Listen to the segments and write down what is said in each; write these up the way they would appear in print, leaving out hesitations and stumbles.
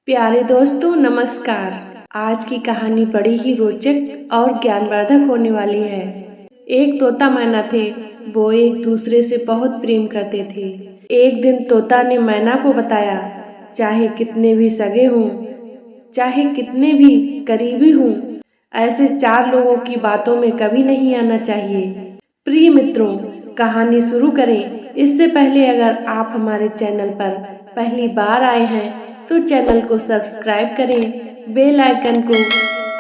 प्यारे दोस्तों नमस्कार। आज की कहानी बड़ी ही रोचक और ज्ञानवर्धक होने वाली है। एक तोता मैना थे। वो एक दूसरे से बहुत प्रेम करते थे। एक दिन तोता ने मैना को बताया, चाहे कितने भी सगे हों, चाहे कितने भी करीबी हों, ऐसे चार लोगों की बातों में कभी नहीं आना चाहिए। प्रिय मित्रों, कहानी शुरू करें इससे पहले अगर आप हमारे चैनल पर पहली बार आए हैं तो चैनल को सब्सक्राइब करें, बेल आइकन को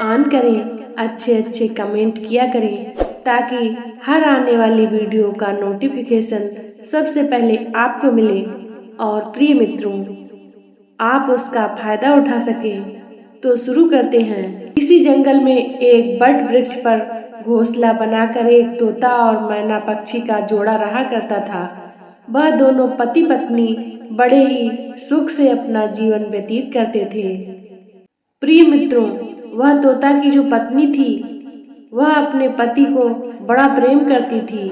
ऑन करें, अच्छे कमेंट किया करें ताकि हर आने वाली वीडियो का नोटिफिकेशन सबसे पहले आपको मिले और प्रिय मित्रों आप उसका फायदा उठा सकें। तो शुरू करते हैं। इसी जंगल में एक बड़ वृक्ष पर घोंसला बनाकर एक तोता और मैना पक्षी का जोड़ा रहा करता था। वह दोनों पति पत्नी बड़े ही सुख से अपना जीवन व्यतीत करते थे। प्रिय मित्रों, वह तोता की जो पत्नी थी वह अपने पति को बड़ा प्रेम करती थी।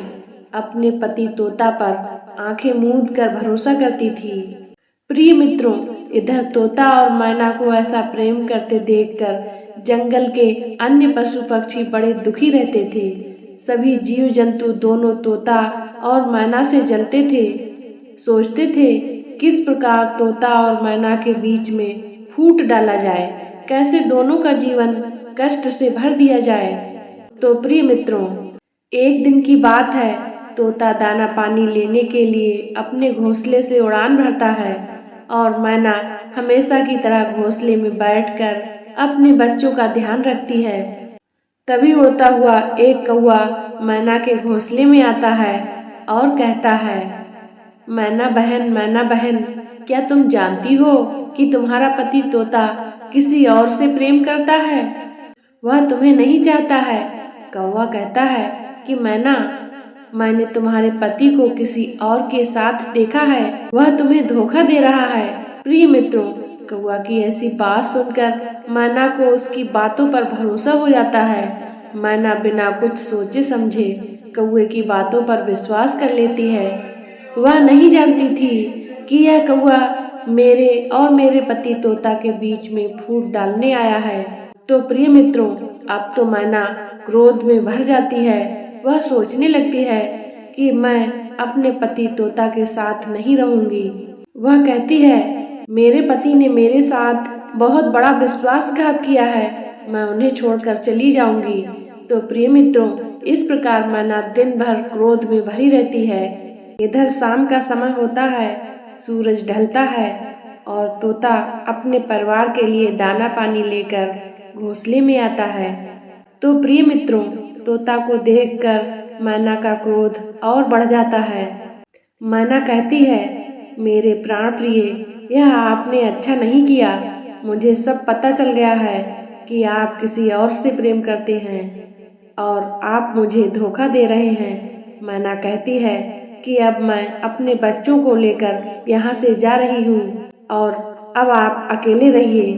अपने पति तोता पर आंखें मूंद कर भरोसा करती थी। प्रिय मित्रों, इधर तोता और मैना को ऐसा प्रेम करते देखकर जंगल के अन्य पशु पक्षी बड़े दुखी रहते थे। सभी जीव जंतु दोनों तोता और मैना से जलते थे। सोचते थे किस प्रकार तोता और मैना के बीच में फूट डाला जाए, कैसे दोनों का जीवन कष्ट से भर दिया जाए। तो प्रिय मित्रों, एक दिन की बात है। तोता दाना पानी लेने के लिए अपने घोंसले से उड़ान भरता है और मैना हमेशा की तरह घोंसले में बैठकर अपने बच्चों का ध्यान रखती है। तभी उड़ता हुआ एक कौवा मैना के घोंसले में आता है और कहता है, मैना बहन, क्या तुम जानती हो कि तुम्हारा पति तोता किसी और से प्रेम करता है? वह तुम्हें नहीं चाहता है। कौवा कहता है कि मैना, मैंने तुम्हारे पति को किसी और के साथ देखा है, वह तुम्हें धोखा दे रहा है। प्रिय मित्रों, कौवा की ऐसी बात सुनकर मैना को उसकी बातों पर भरोसा हो जाता है। मैना बिना कुछ सोचे समझे कौवे की बातों पर विश्वास कर लेती है। वह नहीं जानती थी कि यह कौवा मेरे और मेरे पति तोता के बीच में फूट डालने आया है। तो प्रिय मित्रों, अब तो मैना क्रोध में भर जाती है। वह सोचने लगती है कि मैं अपने पति तोता के साथ नहीं रहूंगी। वह कहती है, मेरे पति ने मेरे साथ बहुत बड़ा विश्वासघात किया है, मैं उन्हें छोड़कर चली जाऊंगी। तो प्रिय मित्रों, इस प्रकार मैना दिन भर क्रोध में भरी रहती है। इधर शाम का समय होता है, सूरज ढलता है और तोता अपने परिवार के लिए दाना पानी लेकर घोंसले में आता है। तो प्रिय मित्रों, तोता को देखकर मैना का क्रोध और बढ़ जाता है। मैना कहती है, मेरे प्राण प्रिय, यह आपने अच्छा नहीं किया। मुझे सब पता चल गया है कि आप किसी और से प्रेम करते हैं और आप मुझे धोखा दे रहे हैं। मैना कहती है कि अब मैं अपने बच्चों को लेकर यहाँ से जा रही हूँ और अब आप अकेले रहिए।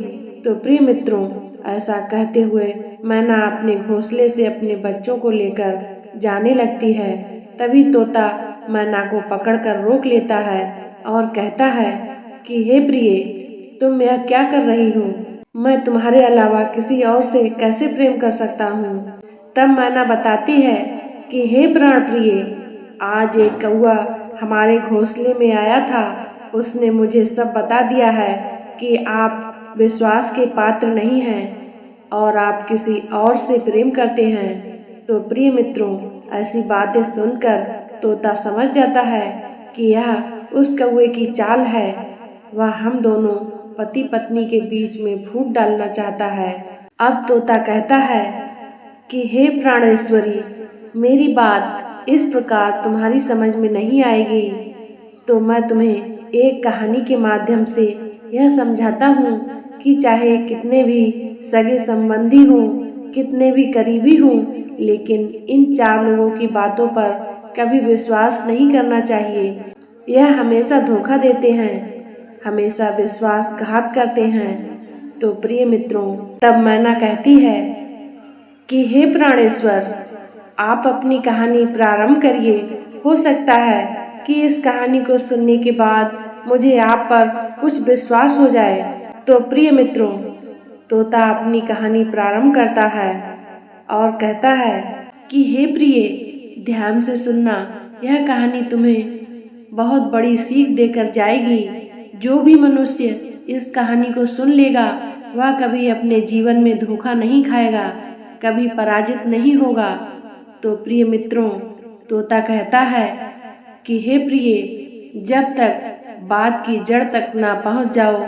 तो प्रिय मित्रों, ऐसा कहते हुए मैना अपने घोंसले से अपने बच्चों को लेकर जाने लगती है। तभी तोता मैना को पकड़कर रोक लेता है और कहता है कि हे प्रिय, तुम यह क्या कर रही हो? मैं तुम्हारे अलावा किसी और से कैसे प्रेम कर सकता हूँ? तब मैना बताती है कि हे प्राण प्रिय, आज एक कौवा हमारे घोंसले में आया था। उसने मुझे सब बता दिया है कि आप विश्वास के पात्र नहीं हैं और आप किसी और से प्रेम करते हैं। तो प्रिय मित्रों, ऐसी बातें सुनकर तोता समझ जाता है कि यह उस कौवे की चाल है। वह हम दोनों पति पत्नी के बीच में फूट डालना चाहता है। अब तोता कहता है कि हे प्राणेश्वरी, मेरी बात इस प्रकार तुम्हारी समझ में नहीं आएगी, तो मैं तुम्हें एक कहानी के माध्यम से यह समझाता हूँ कि चाहे कितने भी सगे संबंधी हों, कितने भी करीबी हों, लेकिन इन चार लोगों की बातों पर कभी विश्वास नहीं करना चाहिए। यह हमेशा धोखा देते हैं, हमेशा विश्वासघात करते हैं। तो प्रिय मित्रों, तब मैना कहती है कि हे प्राणेश्वर, आप अपनी कहानी प्रारंभ करिए। हो सकता है कि इस कहानी को सुनने के बाद मुझे आप पर कुछ विश्वास हो जाए। तो प्रिय मित्रों, तोता अपनी कहानी प्रारंभ करता है और कहता है कि हे प्रिय, ध्यान से सुनना, यह कहानी तुम्हें बहुत बड़ी सीख देकर जाएगी। जो भी मनुष्य इस कहानी को सुन लेगा वह कभी अपने जीवन में धोखा नहीं खाएगा, कभी पराजित नहीं होगा। तो प्रिय मित्रों, तोता कहता है कि हे प्रिय, जब तक बात की जड़ तक ना पहुंच जाओ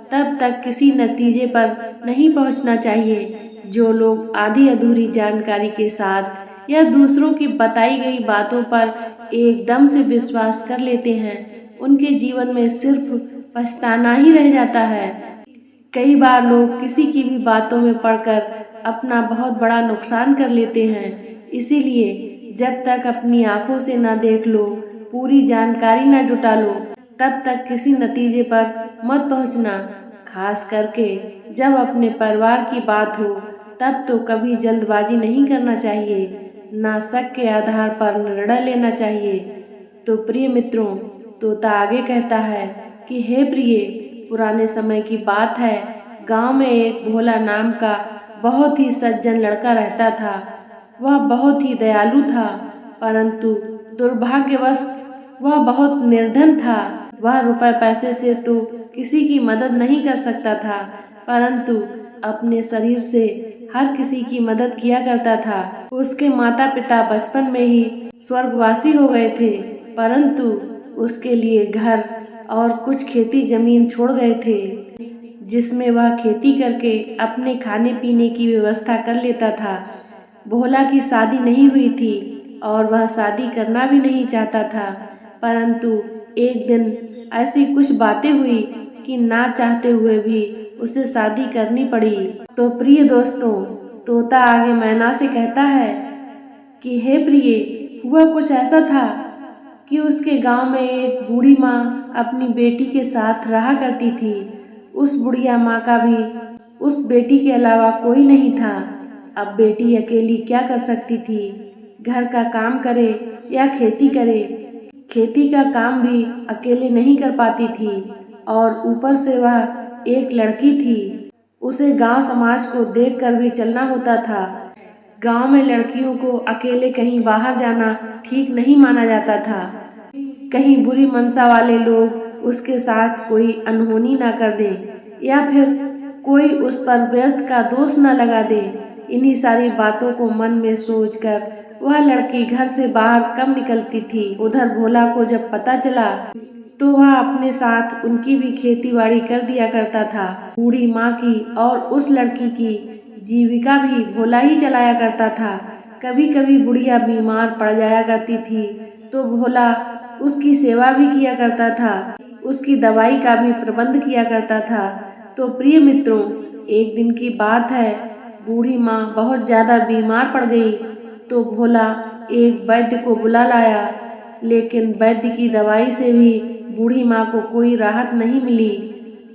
तब तक किसी नतीजे पर नहीं पहुंचना चाहिए। जो लोग आधी अधूरी जानकारी के साथ या दूसरों की बताई गई बातों पर एकदम से विश्वास कर लेते हैं, उनके जीवन में सिर्फ पछताना ही रह जाता है। कई बार लोग किसी की भी बातों में पड़कर अपना बहुत बड़ा नुकसान कर लेते हैं। इसीलिए जब तक अपनी आंखों से ना देख लो, पूरी जानकारी ना जुटा लो, तब तक किसी नतीजे पर मत पहुंचना। खास करके जब अपने परिवार की बात हो तब तो कभी जल्दबाजी नहीं करना चाहिए, ना शक के आधार पर निर्णय लेना चाहिए। तो प्रिय मित्रों, तोता आगे कहता है कि हे प्रिय, पुराने समय की बात है, गांव में एक भोला नाम का बहुत ही सज्जन लड़का रहता था। वह बहुत ही दयालु था, परंतु दुर्भाग्यवश वह बहुत निर्धन था। वह रुपए पैसे से तो किसी की मदद नहीं कर सकता था, परंतु अपने शरीर से हर किसी की मदद किया करता था। उसके माता पिता बचपन में ही स्वर्गवासी हो गए थे, परंतु उसके लिए घर और कुछ खेती जमीन छोड़ गए थे, जिसमें वह खेती करके अपने खाने पीने की व्यवस्था कर लेता था। भोला की शादी नहीं हुई थी और वह शादी करना भी नहीं चाहता था, परंतु एक दिन ऐसी कुछ बातें हुई कि ना चाहते हुए भी उसे शादी करनी पड़ी। तो प्रिय दोस्तों, तोता आगे मैना से कहता है कि हे प्रिय, हुआ कुछ ऐसा था कि उसके गांव में एक बूढ़ी माँ अपनी बेटी के साथ रहा करती थी। उस बुढ़िया माँ का भी उस बेटी के अलावा कोई नहीं था। अब बेटी अकेली क्या कर सकती थी? घर का काम करे या खेती करे, खेती का काम भी अकेले नहीं कर पाती थी और ऊपर से वह एक लड़की थी। उसे गांव समाज को देखकर भी चलना होता था। गांव में लड़कियों को अकेले कहीं बाहर जाना ठीक नहीं माना जाता था। कहीं बुरी मनसा वाले लोग उसके साथ कोई अनहोनी ना कर दे या फिर कोई उस पर व्यर्थ का दोष न लगा दे। इन्हीं सारी बातों को मन में सोचकर वह लड़की घर से बाहर कम निकलती थी। उधर भोला को जब पता चला तो वह अपने साथ उनकी भी खेती बाड़ी कर दिया करता था। बूढ़ी माँ की और उस लड़की की जीविका भी भोला ही चलाया करता था। कभी कभी बुढ़िया बीमार पड़ जाया करती थी तो भोला उसकी सेवा भी किया करता था, उसकी दवाई का भी प्रबंध किया करता था। तो प्रिय मित्रों, एक दिन की बात है, बूढ़ी माँ बहुत ज्यादा बीमार पड़ गई तो भोला एक वैद्य को बुला लाया, लेकिन वैद्य की दवाई से भी बूढ़ी माँ को कोई राहत नहीं मिली।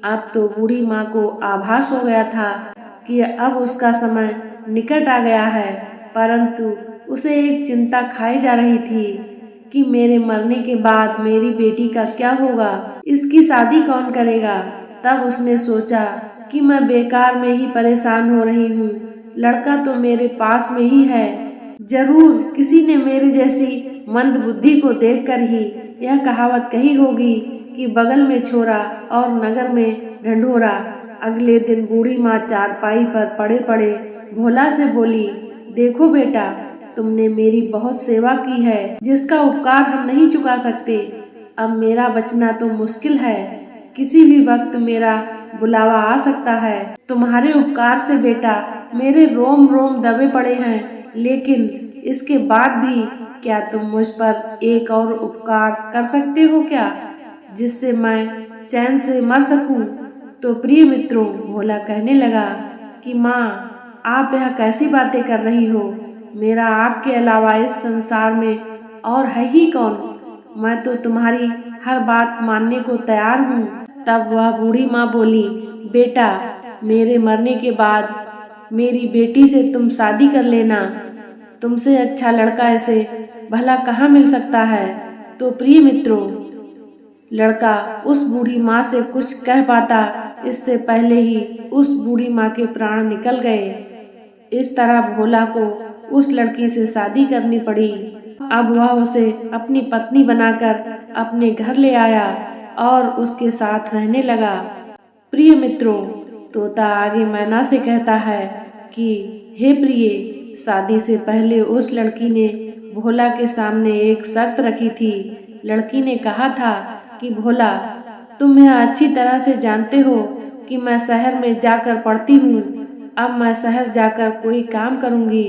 अब तो बूढ़ी माँ को आभास हो गया था कि अब उसका समय निकट आ गया है, परंतु उसे एक चिंता खाई जा रही थी कि मेरे मरने के बाद मेरी बेटी का क्या होगा, इसकी शादी कौन करेगा। तब उसने सोचा कि मैं बेकार में ही परेशान हो रही हूँ, लड़का तो मेरे पास में ही है। जरूर किसी ने मेरी जैसी मंद बुद्धि को देखकर ही यह कहावत कही होगी कि बगल में छोरा और नगर में ढंढोरा। अगले दिन बूढ़ी माँ चारपाई पर पड़े पड़े भोला से बोली, देखो बेटा, तुमने मेरी बहुत सेवा की है, जिसका उपकार हम नहीं चुका सकते। अब मेरा बचना तो मुश्किल है, किसी भी वक्त मेरा बुलावा आ सकता है। तुम्हारे उपकार से बेटा मेरे रोम रोम दबे पड़े हैं, लेकिन इसके बाद भी क्या तुम मुझ पर एक और उपकार कर सकते हो क्या, जिससे मैं चैन से मर सकूं। तो प्रिय मित्रों, भोला कहने लगा कि माँ, आप यह कैसी बातें कर रही हो, मेरा आपके अलावा इस संसार में और है ही कौन, मैं तो तुम्हारी हर बात मानने को तैयार हूँ। तब वह बूढ़ी माँ बोली, बेटा, मेरे मरने के बाद मेरी बेटी से तुम शादी कर लेना, तुमसे अच्छा लड़का ऐसे भला कहाँ मिल सकता है। तो प्रिय मित्रों, लड़का उस बूढ़ी माँ से कुछ कह पाता इससे पहले ही उस बूढ़ी माँ के प्राण निकल गए। इस तरह भोला को उस लड़की से शादी करनी पड़ी। अब वह उसे अपनी पत्नी बनाकर अपने घर ले आया और उसके साथ रहने लगा। प्रिय मित्रों, तोता आगे मैना से कहता है कि हे प्रिय, शादी से पहले उस लड़की ने भोला के सामने एक शर्त रखी थी। लड़की ने कहा था कि भोला, तुम यह अच्छी तरह से जानते हो कि मैं शहर में जाकर पढ़ती हूँ। अब मैं शहर जाकर कोई काम करूँगी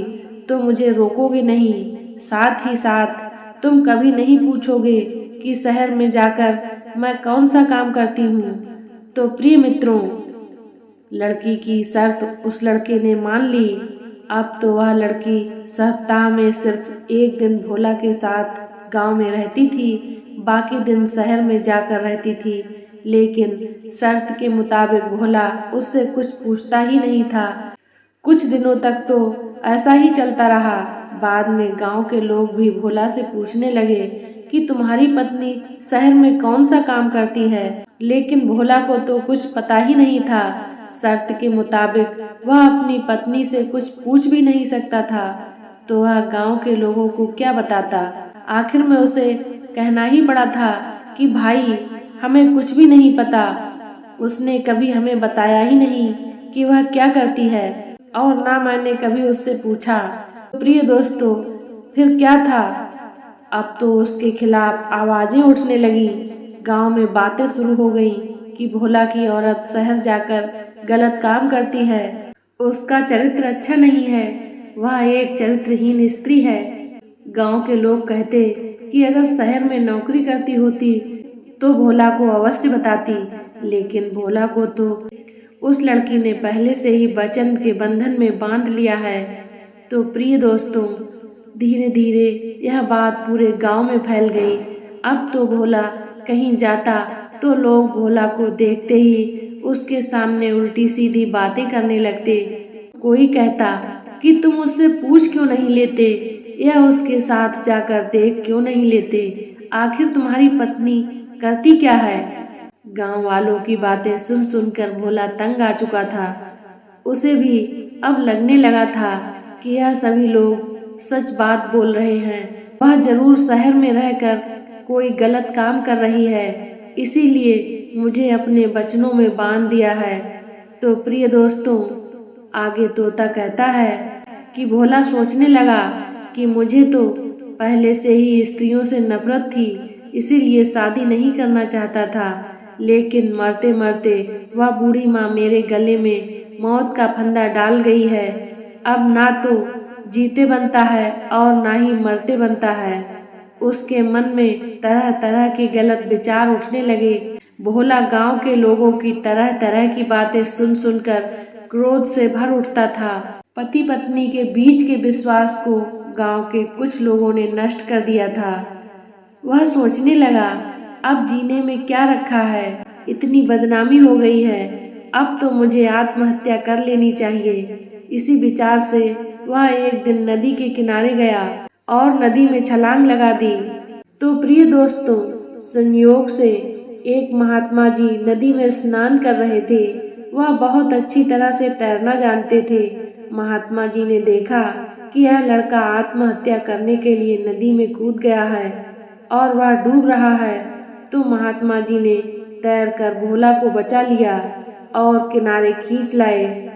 तो मुझे रोकोगे नहीं। साथ ही साथ तुम कभी नहीं पूछोगे कि शहर में जाकर मैं कौन सा काम करती हूँ। तो प्रिय मित्रों, लड़की की शर्त उस लड़के ने मान ली। अब तो वह लड़की सप्ताह में सिर्फ एक दिन भोला के साथ गांव में रहती थी, बाकी दिन शहर में जाकर रहती थी। लेकिन शर्त के मुताबिक भोला उससे कुछ पूछता ही नहीं था। कुछ दिनों तक तो ऐसा ही चलता रहा। बाद में गांव के लोग भी भोला से पूछने लगे कि तुम्हारी पत्नी शहर में कौन सा काम करती है। लेकिन भोला को तो कुछ पता ही नहीं था। शर्त के मुताबिक वह अपनी पत्नी से कुछ पूछ भी नहीं सकता था, तो वह गांव के लोगों को क्या बताता। आखिर में उसे कहना ही पड़ा था कि भाई, हमें कुछ भी नहीं पता। उसने कभी हमें बताया ही नहीं कि वह क्या करती है और ना मैंने कभी उससे पूछा। प्रिय दोस्तों, फिर क्या था? अब तो उसके खिलाफ आवाजें उठने लगी। गांव में बातें शुरू हो गई कि भोला की औरत शहर जाकर गलत काम करती है, उसका चरित्र अच्छा नहीं है, वह एक चरित्रहीन स्त्री है। गांव के लोग कहते कि अगर शहर में नौकरी करती होती तो भोला को अवश्य बताती। लेकिन भोला को तो उस लड़की ने पहले से ही वचन के बंधन में बांध लिया है। तो प्रिय दोस्तों, धीरे धीरे यह बात पूरे गांव में फैल गई। अब तो भोला कहीं जाता तो लोग भोला को देखते ही उसके सामने उल्टी सीधी बातें करने लगते। कोई कहता कि तुम उससे पूछ क्यों नहीं लेते या उसके साथ जाकर देख क्यों नहीं लेते, आखिर तुम्हारी पत्नी करती क्या है। गांव वालों की बातें सुन सुनकर भोला तंग आ चुका था। उसे भी अब लगने लगा था कि यह सभी लोग सच बात बोल रहे हैं। वह जरूर शहर में रहकर कोई गलत काम कर रही है, इसीलिए मुझे अपने वचनों में बांध दिया है। तो प्रिय दोस्तों, आगे तोता कहता है कि भोला सोचने लगा कि मुझे तो पहले से ही स्त्रियों से नफरत थी, इसीलिए शादी नहीं करना चाहता था। लेकिन मरते मरते वह बूढ़ी माँ मेरे गले में मौत का फंदा डाल गई है। अब ना तो जीते बनता है और ना ही मरते बनता है। उसके मन में तरह तरह के गलत विचार उठने लगे। भोला गांव के लोगों की तरह तरह की बातें सुन सुनकर क्रोध से भर उठता था। पति पत्नी के बीच के विश्वास को गांव के कुछ लोगों ने नष्ट कर दिया था। वह सोचने लगा, अब जीने में क्या रखा है, इतनी बदनामी हो गई है, अब तो मुझे आत्महत्या कर लेनी चाहिए। इसी विचार से वह एक दिन नदी के किनारे गया और नदी में छलांग लगा दी। तो प्रिय दोस्तों, संयोग से एक महात्मा जी नदी में स्नान कर रहे थे। वह बहुत अच्छी तरह से तैरना जानते थे। महात्मा जी ने देखा कि यह लड़का आत्महत्या करने के लिए नदी में कूद गया है और वह डूब रहा है। तो महात्मा जी ने तैरकर भोला को बचा लिया और किनारे खींच लाए।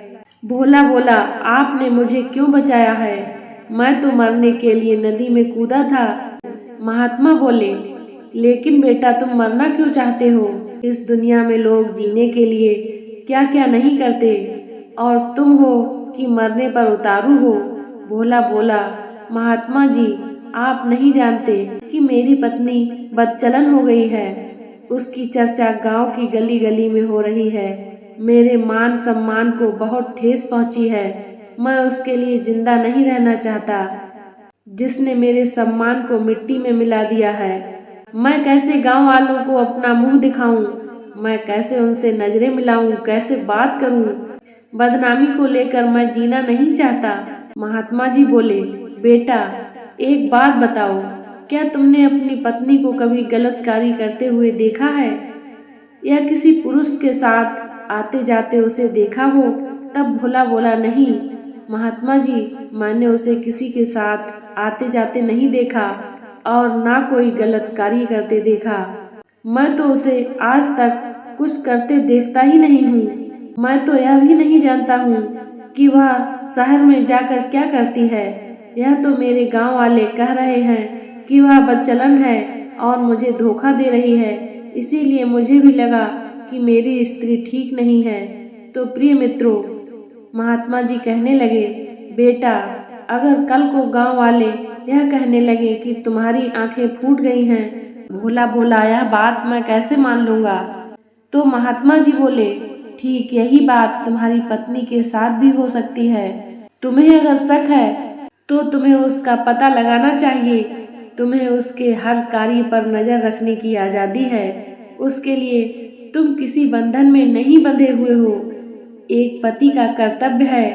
भोला बोला, आपने मुझे क्यों बचाया है? मैं तो मरने के लिए नदी में कूदा था। महात्मा बोले, लेकिन बेटा, तुम मरना क्यों चाहते हो? इस दुनिया में लोग जीने के लिए क्या क्या नहीं करते, और तुम हो कि मरने पर उतारू हो। भोला बोला, महात्मा जी, आप नहीं जानते कि मेरी पत्नी बदचलन हो गई है। उसकी चर्चा गांव की गली गली में हो रही है। मेरे मान सम्मान को बहुत ठेस पहुंची है। मैं उसके लिए जिंदा नहीं रहना चाहता, जिसने मेरे सम्मान को मिट्टी में मिला दिया है। मैं कैसे गांव वालों को अपना मुंह दिखाऊं? मैं कैसे उनसे नजरें मिलाऊं? कैसे बात करूं? बदनामी को लेकर मैं जीना नहीं चाहता। महात्मा जी बोले, बेटा, एक बात बताओ, क्या तुमने अपनी पत्नी को कभी गलत कार्य करते हुए देखा है, या किसी पुरुष के साथ आते जाते उसे देखा हो? तब भोला बोला, नहीं महात्मा जी, मैंने उसे किसी के साथ आते जाते नहीं देखा और ना कोई गलत कार्य करते देखा। मैं तो उसे आज तक कुछ करते देखता ही नहीं हूँ। मैं तो यह भी नहीं जानता हूँ कि वह शहर में जाकर क्या करती है। यह तो मेरे गांव वाले कह रहे हैं कि वह बदचलन है और मुझे धोखा दे रही है। इसीलिए मुझे भी लगा कि मेरी स्त्री ठीक नहीं है। तो प्रिय मित्रों, महात्मा जी कहने लगे, बेटा, अगर कल को गांव वाले यह कहने लगे कि तुम्हारी आंखें फूट गई हैं, भोला बोला, यह बात मैं कैसे मान लूंगा? तो महात्मा जी बोले, ठीक यही बात तुम्हारी पत्नी के साथ भी हो सकती है। तुम्हें अगर शक है तो तुम्हें उसका पता लगाना चाहिए। तुम्हें उसके हर कार्य पर नजर रखने की आजादी है। उसके लिए तुम किसी बंधन में नहीं बंधे हुए हो। एक पति का कर्तव्य है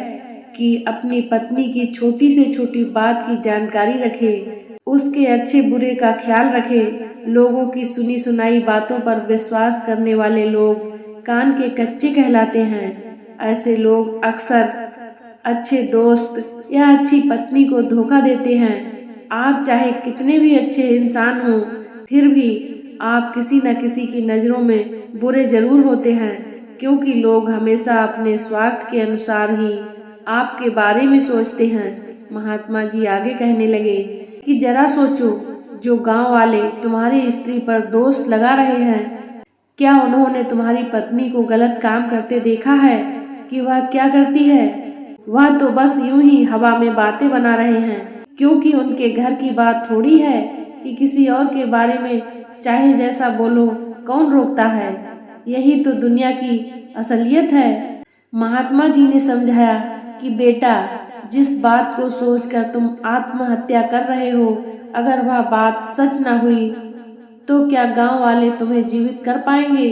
कि अपनी पत्नी की छोटी से छोटी बात की जानकारी रखे, उसके अच्छे बुरे का ख्याल रखे। लोगों की सुनी सुनाई बातों पर विश्वास करने वाले लोग कान के कच्चे कहलाते हैं। ऐसे लोग अक्सर अच्छे दोस्त या अच्छी पत्नी को धोखा देते हैं। आप चाहे कितने भी अच्छे इंसान हो, फिर भी आप किसी न किसी की नजरों में बुरे जरूर होते हैं, क्योंकि लोग हमेशा अपने स्वार्थ के अनुसार ही आपके बारे में सोचते हैं। महात्मा जी आगे कहने लगे कि जरा सोचो, जो गांव वाले तुम्हारी स्त्री पर दोष लगा रहे हैं, क्या उन्होंने तुम्हारी पत्नी को गलत काम करते देखा है कि वह क्या करती है? वह तो बस यूं ही हवा में बातें बना रहे हैं, क्योंकि उनके घर की बात थोड़ी है कि किसी और के बारे में चाहे जैसा बोलो, कौन रोकता है? यही तो दुनिया की असलियत है। महात्मा जी ने समझाया कि बेटा, जिस बात को सोचकर तुम आत्महत्या कर रहे हो, अगर वह बात सच ना हुई तो क्या गांव वाले तुम्हें जीवित कर पाएंगे?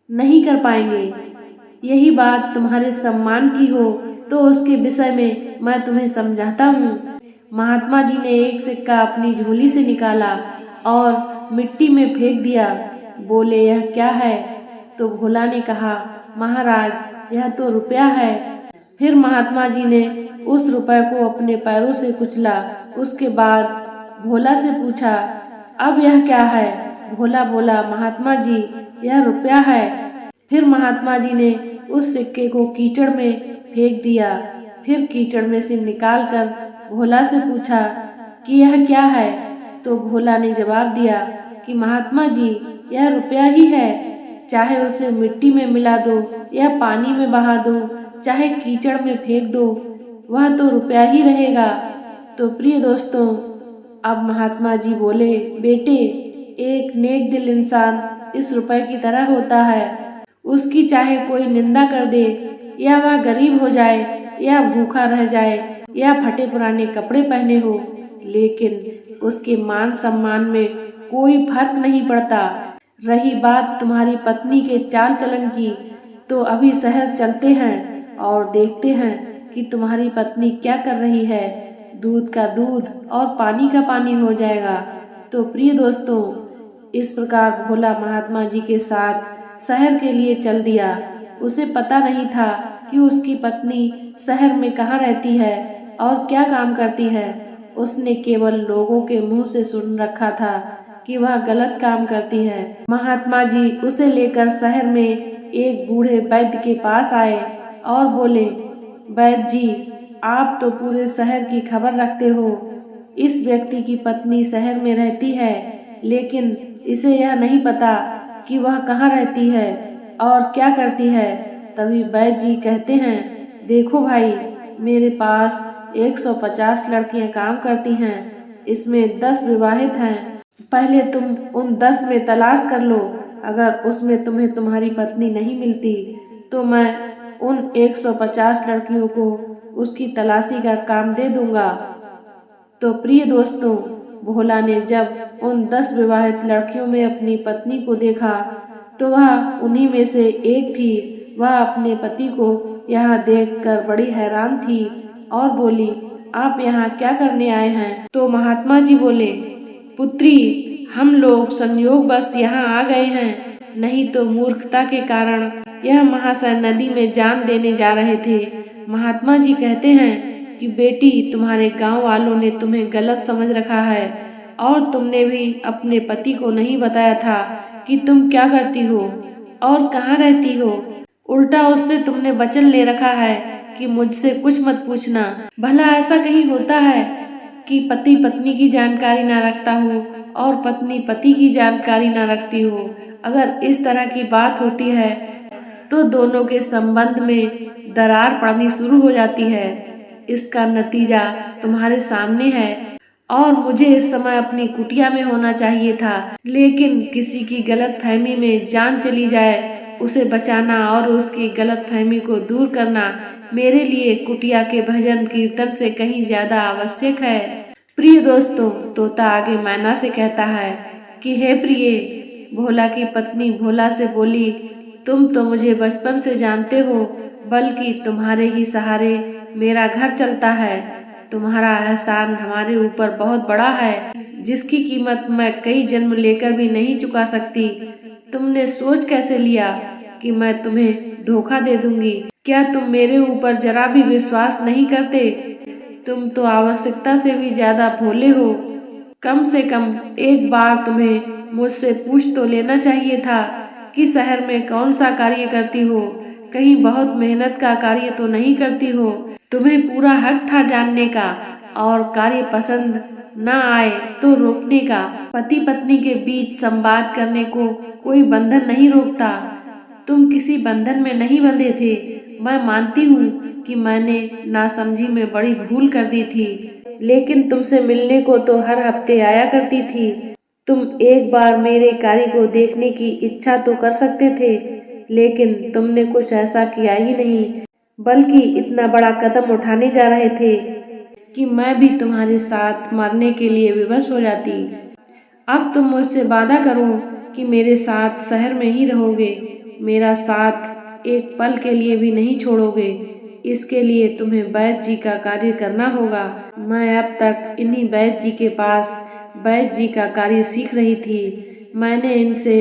नहीं कर पाएंगे। यही बात तुम्हारे सम्मान की हो तो उसके विषय में मैं तुम्हें समझाता हूँ। महात्मा जी ने एक सिक्का अपनी झोली से निकाला और मिट्टी में फेंक दिया। बोले, यह क्या है? तो भोला ने कहा, महाराज, यह तो रुपया है। फिर महात्मा जी ने उस रुपए को अपने पैरों से कुचला। उसके बाद भोला से पूछा, अब यह क्या है? भोला बोला, महात्मा जी, यह रुपया है। फिर महात्मा जी ने उस सिक्के को कीचड़ में फेंक दिया। फिर कीचड़ में से निकालकर भोला से पूछा कि यह क्या है? तो भोला ने जवाब दिया कि महात्मा जी, यह रुपया ही है। चाहे उसे मिट्टी में मिला दो या पानी में बहा दो, चाहे कीचड़ में फेंक दो, वह तो रुपया ही रहेगा। तो प्रिय दोस्तों, अब महात्मा जी बोले, बेटे, एक नेक दिल इंसान इस रुपए की तरह होता है। उसकी चाहे कोई निंदा कर दे, या वह गरीब हो जाए, या भूखा रह जाए, या फटे पुराने कपड़े पहने हो, लेकिन उसके मान सम्मान में कोई फर्क नहीं पड़ता। रही बात तुम्हारी पत्नी के चाल चलन की, तो अभी शहर चलते हैं और देखते हैं कि तुम्हारी पत्नी क्या कर रही है। दूध का दूध और पानी का पानी हो जाएगा। तो प्रिय दोस्तों, इस प्रकार भोला महात्मा जी के साथ शहर के लिए चल दिया। उसे पता नहीं था कि उसकी पत्नी शहर में कहाँ रहती है और क्या काम करती है। उसने केवल लोगों के मुंह से सुन रखा था कि वह गलत काम करती है। महात्मा जी उसे लेकर शहर में एक बूढ़े वैद्य के पास आए और बोले, वैद्य जी, आप तो पूरे शहर की खबर रखते हो। इस व्यक्ति की पत्नी शहर में रहती है, लेकिन इसे यह नहीं पता कि वह कहाँ रहती है और क्या करती है। तभी वैद्य जी कहते हैं, देखो भाई, मेरे पास 150 लड़कियां काम करती हैं, इसमें 10 विवाहित हैं। पहले तुम उन 10 में तलाश कर लो। अगर उसमें तुम्हें तुम्हारी पत्नी नहीं मिलती तो मैं उन 150 लड़कियों को उसकी तलाशी का काम दे दूंगा। तो प्रिय दोस्तों, भोला ने जब उन 10 विवाहित लड़कियों में अपनी पत्नी को देखा तो वह उन्हीं में से एक थी। वह अपने पति को यहाँ देखकर बड़ी हैरान थी और बोली, आप यहाँ क्या करने आए हैं? तो महात्मा जी बोले, पुत्री, हम लोग संयोगवश यहाँ आ गए हैं, नहीं तो मूर्खता के कारण यह महाशय नदी में जान देने जा रहे थे। महात्मा जी कहते हैं कि बेटी, तुम्हारे गांव वालों ने तुम्हें गलत समझ रखा है और तुमने भी अपने पति को नहीं बताया था कि तुम क्या करती हो और कहाँ रहती हो। उल्टा उससे तुमने वचन ले रखा है कि मुझसे कुछ मत पूछना। भला ऐसा कहीं होता है कि पति पत्नी की जानकारी ना रखता हो और पत्नी पति की जानकारी ना रखती हो? अगर इस तरह की बात होती है तो दोनों के संबंध में दरार पड़नी शुरू हो जाती है। इसका नतीजा तुम्हारे सामने है और मुझे इस समय अपनी कुटिया में होना चाहिए था, लेकिन किसी की गलतफहमी में जान चली जाए, उसे बचाना और उसकी गलतफहमी को दूर करना मेरे लिए कुटिया के भजन कीर्तन से कहीं ज्यादा आवश्यक है। प्रिय दोस्तों, तोता आगे मैना से कहता है कि हे प्रिय, भोला की पत्नी भोला से बोली, तुम तो मुझे बचपन से जानते हो, बल्कि तुम्हारे ही सहारे मेरा घर चलता है। तुम्हारा एहसान हमारे ऊपर बहुत बड़ा है, जिसकी कीमत मैं कई जन्म लेकर भी नहीं चुका सकती। तुमने सोच कैसे लिया कि मैं तुम्हें धोखा दे दूंगी? क्या तुम मेरे ऊपर जरा भी विश्वास नहीं करते? तुम तो आवश्यकता से भी ज्यादा भोले हो। कम से कम एक बार तुम्हें मुझसे पूछ तो लेना चाहिए था कि शहर में कौन सा कार्य करती हो, कहीं बहुत मेहनत का कार्य तो नहीं करती हो। तुम्हें पूरा हक था जानने का और कार्य पसंद न आए तो रोकने का। पति पत्नी के बीच संवाद करने को कोई बंधन नहीं रोकता। तुम किसी बंधन में नहीं बंधे थे। मैं मानती हूँ कि मैंने नासमझी में बड़ी भूल कर दी थी, लेकिन तुमसे मिलने को तो हर हफ्ते आया करती थी। तुम एक बार मेरे कार्य को देखने की इच्छा तो कर सकते थे, लेकिन तुमने कुछ ऐसा किया ही नहीं, बल्कि इतना बड़ा कदम उठाने जा रहे थे कि मैं भी तुम्हारे साथ मरने के लिए विवश हो जाती। अब तुम मुझसे वादा करो कि मेरे साथ शहर में ही रहोगे, मेरा साथ एक पल के लिए भी नहीं छोड़ोगे। इसके लिए तुम्हें वैद्य जी का कार्य करना होगा। मैं अब तक इन्हीं वैद्य जी के पास वैद्य जी का कार्य सीख रही थी। मैंने इनसे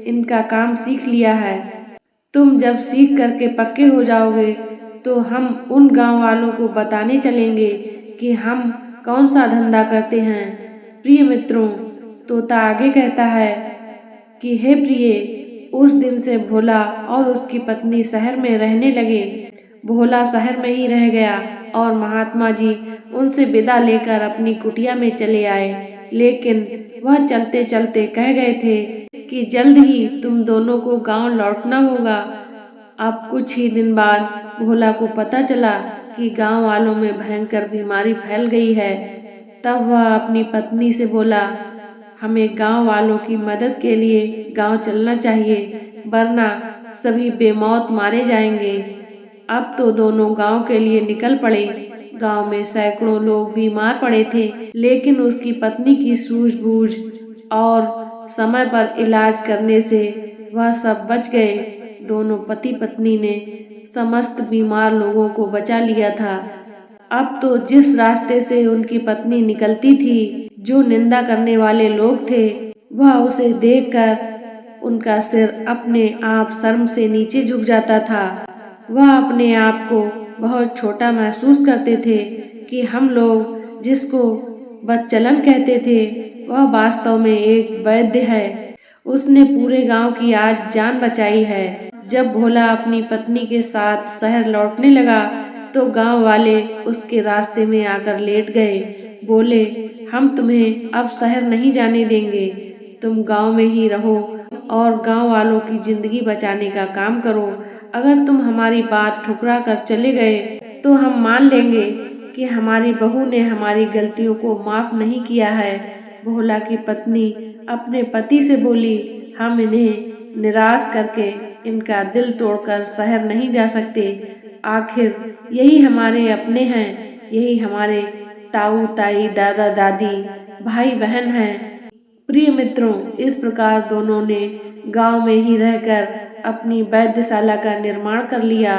इनका काम सीख लिया है। तुम जब सीख करके पक्के हो जाओगे तो हम उन गांव वालों को बताने चलेंगे कि हम कौन सा धंधा करते हैं। प्रिय मित्रों, तोता आगे कहता है कि हे प्रिय, उस दिन से भोला और उसकी पत्नी शहर में रहने लगे। भोला शहर में ही रह गया और महात्मा जी उनसे विदा लेकर अपनी कुटिया में चले आए, लेकिन वह चलते चलते कह गए थे कि जल्द ही तुम दोनों को गांव लौटना होगा। अब कुछ ही दिन बाद भोला को पता चला कि गांव वालों में भयंकर बीमारी फैल गई है। तब वह अपनी पत्नी से बोला, हमें गांव वालों की मदद के लिए गांव चलना चाहिए, वरना सभी बेमौत मारे जाएंगे। अब तो दोनों गांव के लिए निकल पड़े। गांव में सैकड़ों लोग बीमार पड़े थे, लेकिन उसकी पत्नी की सूझबूझ और समय पर इलाज करने से वह सब बच गए। दोनों पति पत्नी ने समस्त बीमार लोगों को बचा लिया था। अब तो जिस रास्ते से उनकी पत्नी निकलती थी, जो निंदा करने वाले लोग थे, वह उसे देखकर उनका सिर अपने आप शर्म से नीचे झुक जाता था। वह अपने आप को बहुत छोटा महसूस करते थे कि हम लोग जिसको बदचलन कहते थे, वह वास्तव में एक वैद्य है। उसने पूरे गांव की आज जान बचाई है। जब भोला अपनी पत्नी के साथ शहर लौटने लगा तो गांव वाले उसके रास्ते में आकर लेट गए। बोले, हम तुम्हें अब शहर नहीं जाने देंगे, तुम गांव में ही रहो और गांव वालों की जिंदगी बचाने का काम करो। अगर तुम हमारी बात ठुकरा कर चले गए तो हम मान लेंगे कि हमारी बहू ने हमारी गलतियों को माफ नहीं किया है। भोला की पत्नी अपने पति से बोली, हम इन्हें निराश करके इनका दिल तोड़कर शहर नहीं जा सकते। आखिर यही हमारे अपने हैं, यही हमारे ताऊ ताई दादा दादी भाई बहन हैं। प्रिय मित्रों, इस प्रकार दोनों ने गांव में ही रहकर अपनी वैद्यशाला का निर्माण कर लिया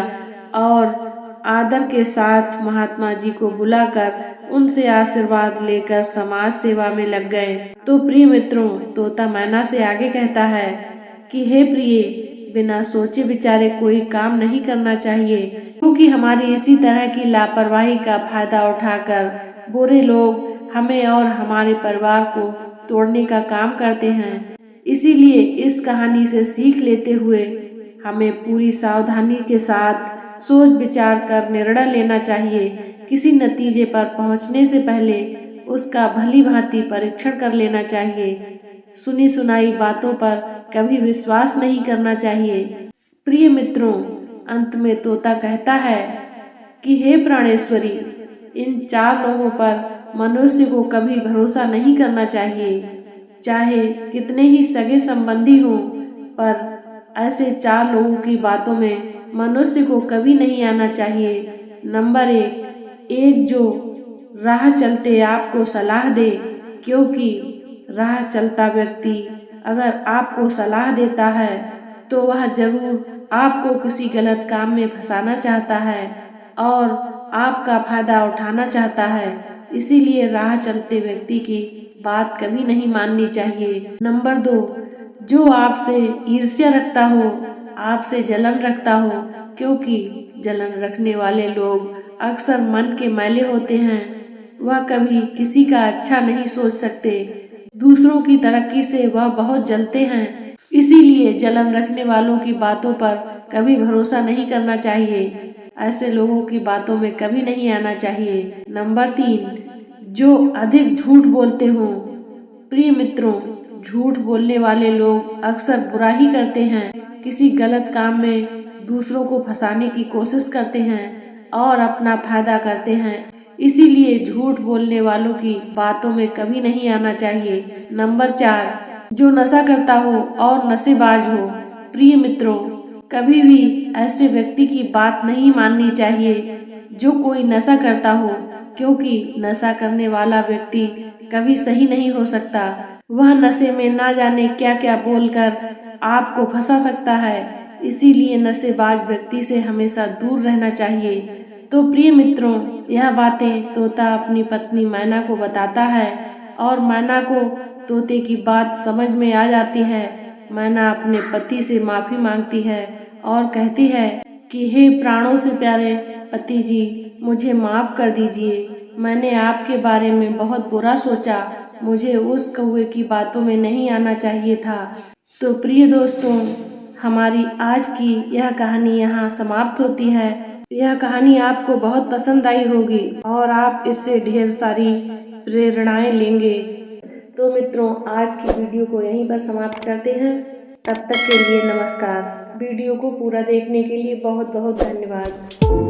और आदर के साथ महात्मा जी को बुलाकर उनसे आशीर्वाद लेकर समाज सेवा में लग गए। तो प्रिय मित्रों, तोता मैना से आगे कहता है कि हे प्रिय, बिना सोचे विचारे कोई काम नहीं करना चाहिए, क्योंकि हमारी इसी तरह की लापरवाही का फायदा उठाकर बुरे लोग हमें और हमारे परिवार को तोड़ने का काम करते हैं। इसीलिए इस कहानी से सीख लेते हुए हमें पूरी सावधानी के साथ सोच विचार कर निर्णय लेना चाहिए। किसी नतीजे पर पहुंचने से पहले उसका भली भांति परीक्षण कर लेना चाहिए। सुनी सुनाई बातों पर कभी विश्वास नहीं करना चाहिए। प्रिय मित्रों, अंत में तोता कहता है कि हे प्राणेश्वरी, इन 4 लोगों पर मनुष्य को कभी भरोसा नहीं करना चाहिए। चाहे कितने ही सगे संबंधी हों, पर ऐसे 4 लोगों की बातों में मनुष्य को कभी नहीं आना चाहिए। नंबर 1, जो राह चलते आपको सलाह दे, क्योंकि राह चलता व्यक्ति अगर आपको सलाह देता है तो वह जरूर आपको किसी गलत काम में फंसाना चाहता है और आपका फायदा उठाना चाहता है। इसीलिए राह चलते व्यक्ति की बात कभी नहीं माननी चाहिए। नंबर 2, जो आपसे ईर्ष्या रखता हो, आपसे जलन रखता हो, क्योंकि जलन रखने वाले लोग अक्सर मन के मैले होते हैं। वह कभी किसी का अच्छा नहीं सोच सकते। दूसरों की तरक्की से वह बहुत जलते हैं। इसीलिए जलन रखने वालों की बातों पर कभी भरोसा नहीं करना चाहिए। ऐसे लोगों की बातों में कभी नहीं आना चाहिए। नंबर 3, जो अधिक झूठ बोलते हों। प्रिय मित्रों, झूठ बोलने वाले लोग अक्सर बुरा ही करते हैं। किसी गलत काम में दूसरों को फंसाने की कोशिश करते हैं और अपना फायदा करते हैं। इसीलिए झूठ बोलने वालों की बातों में कभी नहीं आना चाहिए। नंबर 4, जो नशा करता हो और नशेबाज हो। प्रिय मित्रों, कभी भी ऐसे व्यक्ति की बात नहीं माननी चाहिए जो कोई नशा करता हो, क्योंकि नशा करने वाला व्यक्ति कभी सही नहीं हो सकता। वह नशे में ना जाने क्या क्या बोलकर आपको फंसा सकता है। इसीलिए नशेबाज व्यक्ति से हमेशा दूर रहना चाहिए। तो प्रिय मित्रों, यह बातें तोता अपनी पत्नी मैना को बताता है और मैना को तोते की बात समझ में आ जाती है। मैना अपने पति से माफी मांगती है और कहती है कि हे प्राणों से प्यारे पति जी, मुझे माफ कर दीजिए। मैंने आपके बारे में बहुत बुरा सोचा। मुझे उस कौवे की बातों में नहीं आना चाहिए था। तो प्रिय दोस्तों, हमारी आज की यह कहानी यहाँ समाप्त होती है। यह कहानी आपको बहुत पसंद आई होगी और आप इससे ढेर सारी प्रेरणाएं लेंगे। तो मित्रों, आज की वीडियो को यहीं पर समाप्त करते हैं। तब तक के लिए नमस्कार। वीडियो को पूरा देखने के लिए बहुत बहुत धन्यवाद।